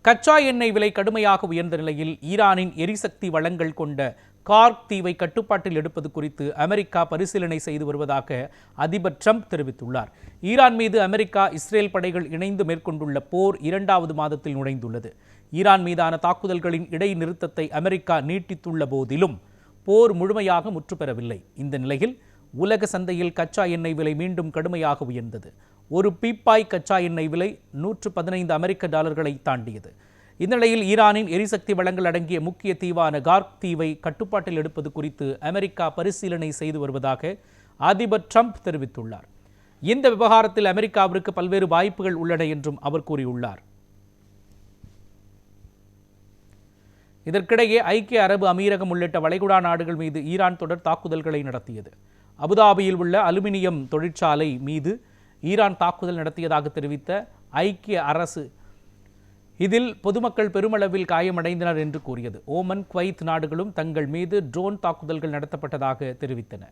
கச்சா எண்ணெய் விலை கடுமையாக உயர்ந்த நிலையில் ஈரானின் எரிசக்தி வளங்கள் கொண்ட கார்க் தீவை கட்டுப்பாட்டில் எடுப்பது குறித்து அமெரிக்கா பரிசீலனை செய்து வருவதாக அதிபர் ட்ரம்ப் தெரிவித்துள்ளார். ஈரான் மீது அமெரிக்கா, இஸ்ரேல் படைகள் இணைந்து மேற்கொண்டுள்ள போர் 2வது மாதத்தில் நுழைந்துள்ளது. ஈரான் மீதான தாக்குதல்களின் இடைநிறுத்தத்தை அமெரிக்கா நீட்டித்துள்ள போதிலும் போர் முழுமையாக முற்றுப்பெறவில்லை. இந்த நிலையில் உலக சந்தையில் கச்சா எண்ணெய் விலை மீண்டும் கடுமையாக உயர்ந்தது. ஒரு பீப்பாய் கச்சா எண்ணெய் விலை $115 தாண்டியது. இந்நிலையில் ஈரானின் எரிசக்தி வளங்கள் அடங்கிய முக்கிய தீவான கார்க் தீவை கட்டுப்பாட்டில் எடுப்பது குறித்து அமெரிக்கா பரிசீலனை செய்து வருவதாக அதிபர் ட்ரம்ப் தெரிவித்துள்ளார். இந்த விவகாரத்தில் அமெரிக்காவிற்கு பல்வேறு வாய்ப்புகள் உள்ளன என்றும் அவர் கூறியுள்ளார். இதற்கிடையே ஐக்கிய அரபு அமீரகம் உள்ளிட்ட வளைகுடா நாடுகள் மீது ஈரான் தொடர் தாக்குதல்களை நடத்தியது. அபுதாபியில் உள்ள அலுமினியம் தொழிற்சாலை மீது ஈரான் தாக்குதல் நடத்தியதாக தெரிவித்த ஐக்கிய அரசு இதில் பொதுமக்கள் பெருமளவில் காயமடைந்தனர் என்று கூறியது. ஓமன், குவைத் நாடுகளும் தங்கள் மீது ட்ரோன் தாக்குதல்கள் நடத்தப்பட்டதாக தெரிவித்தன.